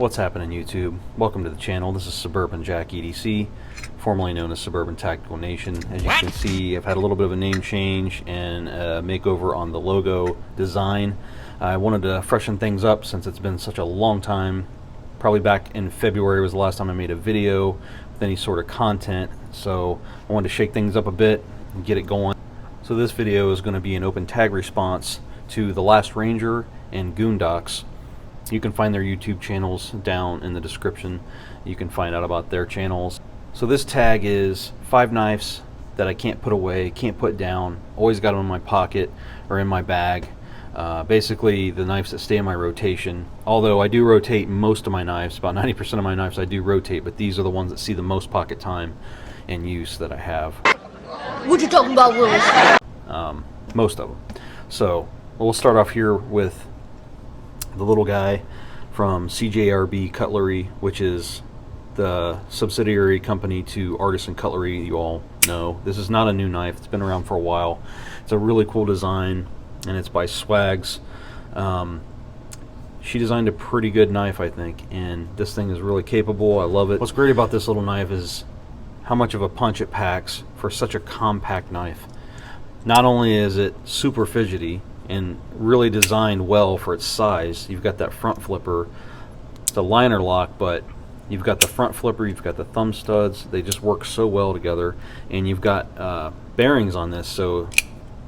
What's happening, YouTube? Welcome to the channel. This is Suburban Jack EDC, formerly known as Suburban Tactical Nation. As you can see, I've had a little bit of a name change and a makeover on the logo design. I wanted to freshen things up since it's been such a long time. Probably back in February was the last time I made a video with any sort of content, so I wanted to shake things up a bit and get it going. So this video is going to be an open tag response to The Last Ranger and Goondocks. You can find their YouTube channels down in the description. You can find out about their channels. So this tag is 5 knives that I can't put away, can't put down, always got them in my pocket or in my bag. Basically the knives that stay in my rotation, although I do rotate most of my knives, about 90% of my knives I do rotate, but these are the ones that see the most pocket time and use that I have. What you talking about, Willis? Most of them. So we'll start off here with the little guy from CJRB Cutlery, which is the subsidiary company to Artisan Cutlery. You all know this is not a new knife, it's been around for a while. It's a really cool design and it's by Swags. She designed a pretty good knife, I think, and this thing is really capable. I love it. What's great about this little knife is how much of a punch it packs for such a compact knife. Not only is it super fidgety and really designed well for its size. You've got that front flipper, the liner lock, but you've got the front flipper, you've got the thumb studs. They just work so well together, and you've got bearings on this, so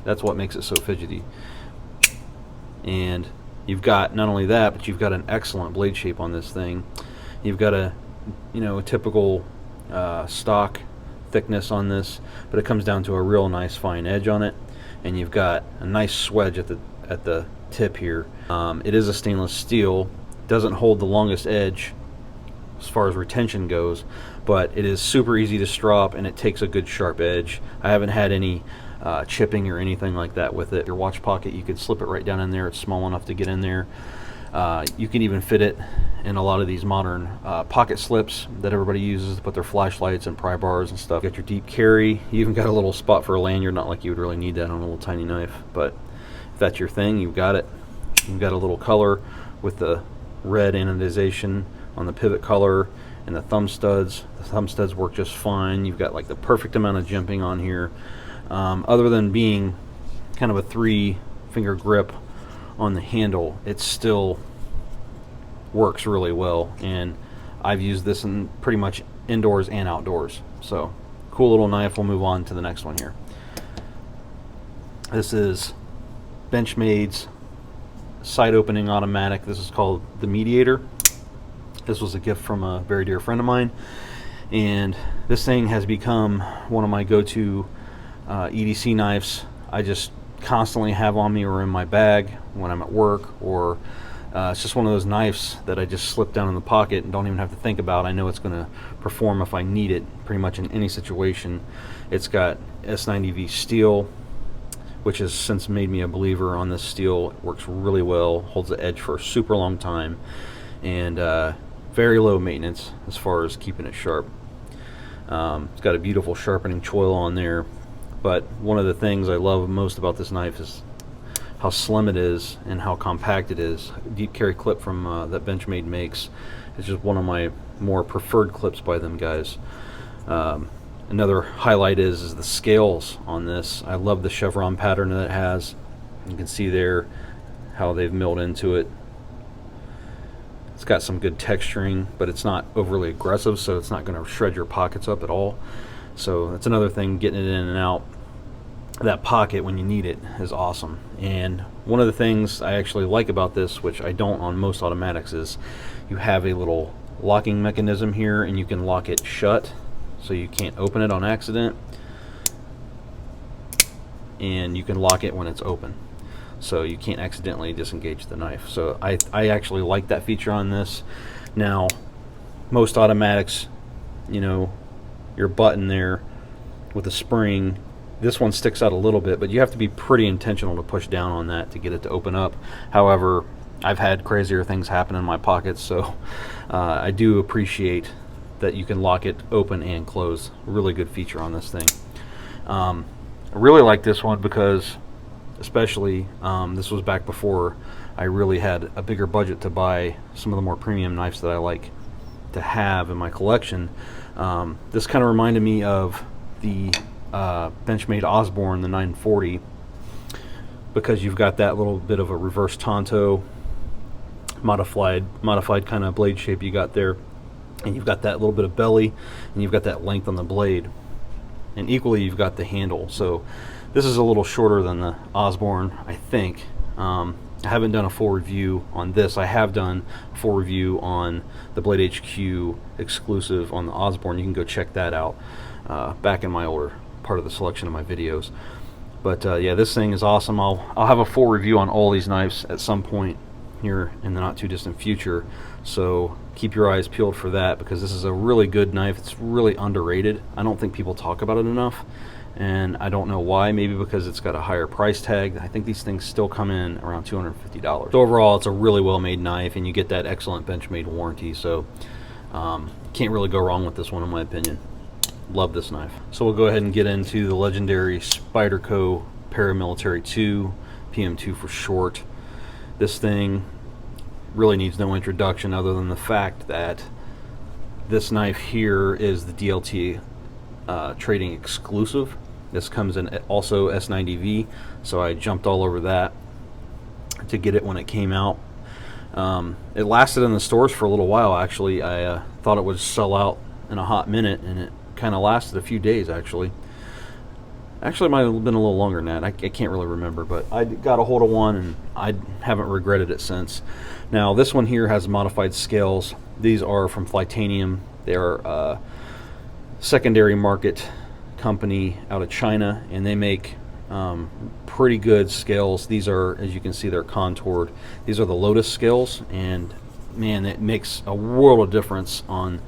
that's what makes it so fidgety. And you've got not only that, but you've got an excellent blade shape on this thing. You've got a typical stock thickness on this, but it comes down to a real nice fine edge on it. And you've got a nice swedge at the tip here. It is a stainless steel, doesn't hold the longest edge as far as retention goes, but it is super easy to strop and it takes a good sharp edge. I haven't had any chipping or anything like that with it. Your watch pocket, you could slip it right down in there. It's small enough to get in there. You can even fit it in a lot of these modern pocket slips that everybody uses to put their flashlights and pry bars and stuff. You got your deep carry. You even got a little spot for a lanyard. Not like you would really need that on a little tiny knife, but if that's your thing, you've got it. You've got a little color with the red anodization on the pivot color and the thumb studs. The thumb studs work just fine. You've got like the perfect amount of jimping on here. Other than being kind of a 3-finger grip on the handle, it still works really well, and I've used this in pretty much indoors and outdoors. So cool little knife. We'll move on to the next one here. This is Benchmade's side opening automatic. This is called the Mediator. This was a gift from a very dear friend of mine, and this thing has become one of my go-to EDC knives. I just constantly have on me or in my bag when I'm at work, or it's just one of those knives that I just slip down in the pocket and don't even have to think about. I know it's going to perform if I need it pretty much in any situation. It's got S90V steel, which has since made me a believer on this steel. It works really well, holds the edge for a super long time, and very low maintenance as far as keeping it sharp. It's got a beautiful sharpening choil on there. But one of the things I love most about this knife is how slim it is and how compact it is. Deep carry clip from that Benchmade makes is just one of my more preferred clips by them guys. Another highlight is the scales on this. I love the chevron pattern that it has. You can see there how they've milled into it. It's got some good texturing, but it's not overly aggressive, so it's not going to shred your pockets up at all. So that's another thing, getting it in and out that pocket when you need it is awesome. And one of the things I actually like about this, which I don't on most automatics, is you have a little locking mechanism here, and you can lock it shut so you can't open it on accident, and you can lock it when it's open so you can't accidentally disengage the knife. So I actually like that feature on this. Now most automatics, your button there with a spring, this one sticks out a little bit, but you have to be pretty intentional to push down on that to get it to open up. However, I've had crazier things happen in my pockets, so I do appreciate that you can lock it open and close. Really good feature on this thing. I really like this one because especially this was back before I really had a bigger budget to buy some of the more premium knives that I like to have in my collection. This kind of reminded me of the Benchmade Osborne, the 940, because you've got that little bit of a reverse tanto, modified kind of blade shape you got there, and you've got that little bit of belly, and you've got that length on the blade, and equally you've got the handle. So this is a little shorter than the Osborne, I think. I haven't done a full review on this. I have done a full review on the Blade HQ exclusive on the Osborne. You can go check that out back in my older part of the selection of my videos. But yeah, this thing is awesome. I'll have a full review on all these knives at some point here in the not too distant future. So keep your eyes peeled for that, because this is a really good knife. It's really underrated. I don't think people talk about it enough, and I don't know why. Maybe because it's got a higher price tag. I think these things still come in around $250. So overall, it's a really well made knife, and you get that excellent Benchmade warranty. So can't really go wrong with this one, in my opinion. Love this knife. So we'll go ahead and get into the legendary Spyderco Paramilitary 2, PM2 for short. This thing really needs no introduction other than the fact that this knife here is the DLT trading exclusive. This comes in also S90V, so I jumped all over that to get it when it came out. It lasted in the stores for a little while, actually. I thought it would sell out in a hot minute, and it kind of lasted a few days, actually. Actually, it might have been a little longer than that. I can't really remember, but I got a hold of one, and I haven't regretted it since. Now, this one here has modified scales. These are from Flytanium. They are a secondary market company out of China, and they make pretty good scales. These are, as you can see, they're contoured. These are the Lotus scales, and man, it makes a world of difference on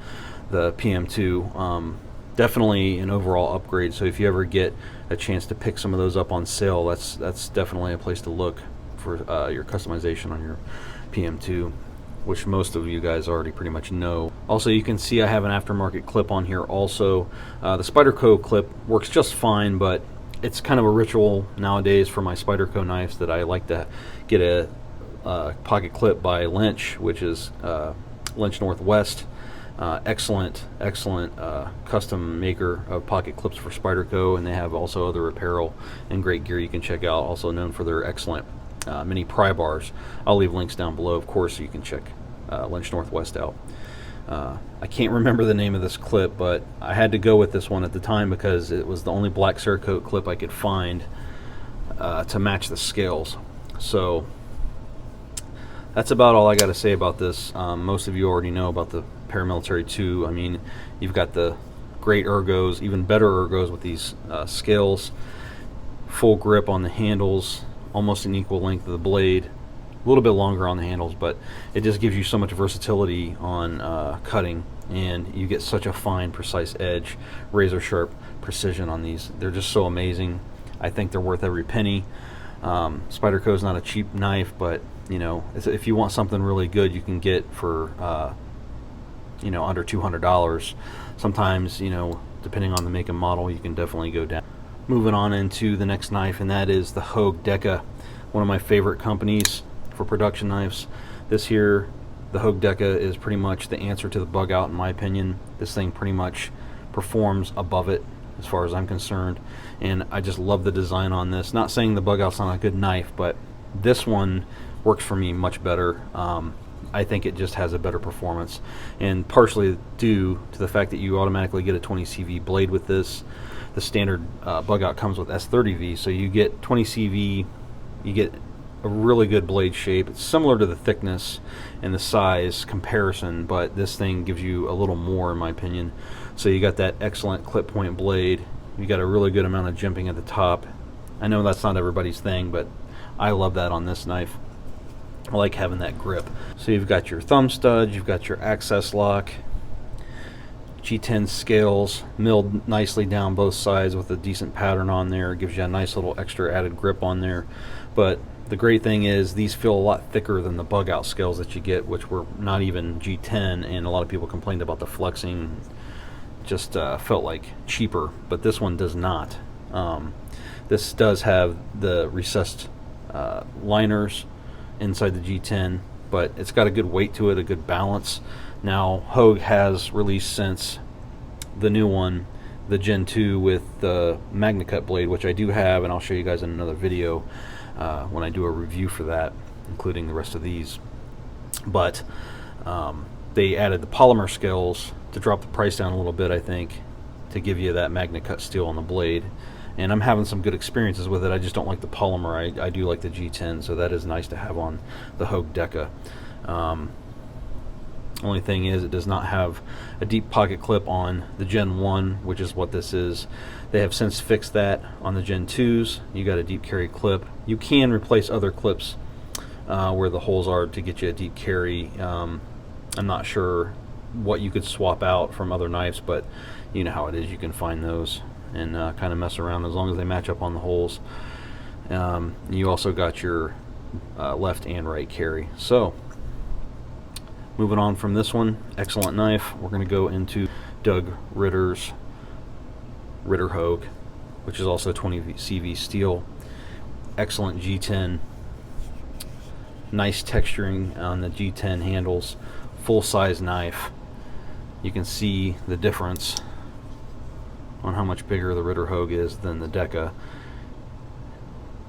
the PM2. Definitely an overall upgrade. So if you ever get a chance to pick some of those up on sale, that's definitely a place to look for your customization on your PM2, which most of you guys already pretty much know. Also, you can see I have an aftermarket clip on here also. The Spyderco clip works just fine, but it's kind of a ritual nowadays for my Spyderco knives that I like to get a pocket clip by Lynch, which is Lynch Northwest. Excellent custom maker of pocket clips for Spyderco, and they have also other apparel and great gear you can check out, also known for their excellent mini pry bars. I'll leave links down below, of course, so you can check Lynch Northwest out. I can't remember the name of this clip, but I had to go with this one at the time because it was the only black Cerakote clip I could find to match the scales. So that's about all I got to say about this. Most of you already know about the Paramilitary 2. I mean, you've got the great ergos, even better ergos with these scales, full grip on the handles, almost an equal length of the blade, a little bit longer on the handles, but it just gives you so much versatility on cutting, and you get such a fine, precise edge, razor sharp precision on these. They're just so amazing. I think they're worth every penny. Spyderco is not a cheap knife, but you know, if you want something really good, you can get for you know, under $200. Sometimes, you know, depending on the make and model, you can definitely go down. Moving on into the next knife, and that is the Hogue Deca, one of my favorite companies for production knives. This here, the Hogue Deca, is pretty much the answer to the bug out, in my opinion. This thing pretty much performs above it as far as I'm concerned, and I just love the design on this. Not saying the bug out's not a good knife, but this one works for me much better. I think it just has a better performance, and partially due to the fact that you automatically get a 20 CV blade with this. The standard bug out comes with S30V, so you get 20 CV, you get a really good blade shape. It's similar to the thickness and the size comparison, but this thing gives you a little more, in my opinion. So you got that excellent clip point blade, you got a really good amount of jimping at the top. I know that's not everybody's thing, but I love that on this knife. I like having that grip. So you've got your thumb stud, you've got your access lock, G10 scales milled nicely down both sides with a decent pattern on there. It gives you a nice little extra added grip on there. But the great thing is these feel a lot thicker than the bug out scales that you get, which were not even G10, and a lot of people complained about the flexing. Just felt like cheaper, but this one does not. This does have the recessed liners inside the G10, but it's got a good weight to it, a good balance. Now, Hogue has released since the new one, the Gen 2 with the MagnaCut blade, which I do have, and I'll show you guys in another video when I do a review for that, including the rest of these. But they added the polymer scales to drop the price down a little bit, I think, to give you that MagnaCut steel on the blade. And I'm having some good experiences with it. I just don't like the polymer. I do like the G10, so that is nice to have on the Hogue Deca. Only thing is, it does not have a deep pocket clip on the Gen 1, which is what this is. They have since fixed that on the Gen 2s. You got a deep carry clip. You can replace other clips where the holes are to get you a deep carry. I'm not sure what you could swap out from other knives, but you know how it is. You can find those and kind of mess around as long as they match up on the holes. You also got your left and right carry. So moving on from this one, excellent knife, we're going to go into Doug Ritter's Ritter Hogue, which is also 20 CV steel. Excellent G10, nice texturing on the G10 handles, full size knife. You can see the difference on how much bigger the Ritter Hogue is than the Deca,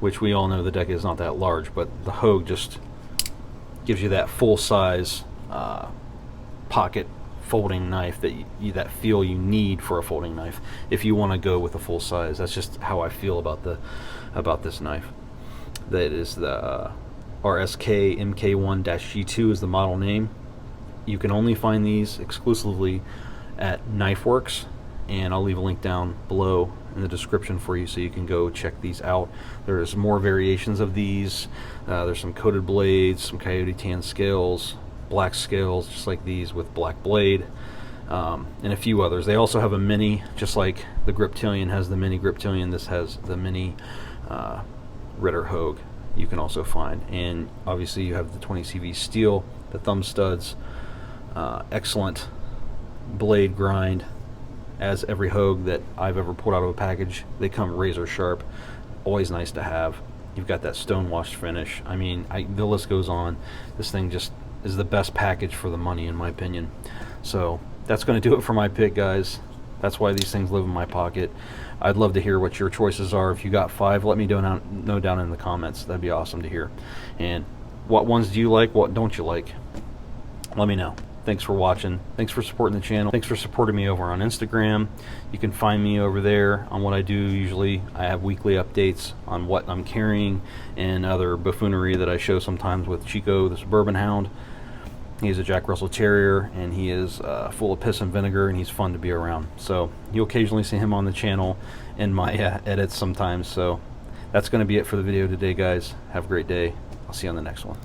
which we all know the Deca is not that large, but the Hogue just gives you that full size pocket folding knife that feel you need for a folding knife if you want to go with a full size. That's just how I feel about this knife. That is the RSK MK1-G2 is the model name. You can only find these exclusively at KnifeWorks, and I'll leave a link down below in the description for you so you can go check these out. There's more variations of these. There's some coated blades, some coyote tan scales, black scales just like these with black blade, and a few others. They also have a mini, just like the Griptilian has the mini Griptilian. This has the mini Ritter Hogue you can also find. And obviously you have the 20 CV steel, the thumb studs, excellent blade grind, as every Hogue that I've ever pulled out of a package. They come razor sharp, always nice to have. You've got that stone washed finish. I mean, the list goes on. This thing just is the best package for the money, in my opinion. So that's going to do it for my pick, guys. That's why these things live in my pocket. I'd love to hear what your choices are. If you got 5, let me know down in the comments. That'd be awesome to hear. And what ones do you like? What don't you like? Let me know. Thanks for watching. Thanks for supporting the channel. Thanks for supporting me over on Instagram. You can find me over there on what I do usually. I have weekly updates on what I'm carrying and other buffoonery that I show sometimes with Chico, the Suburban Hound. He's a Jack Russell Terrier, and he is full of piss and vinegar, and he's fun to be around. So you'll occasionally see him on the channel in my edits sometimes. So that's going to be it for the video today, guys. Have a great day. I'll see you on the next one.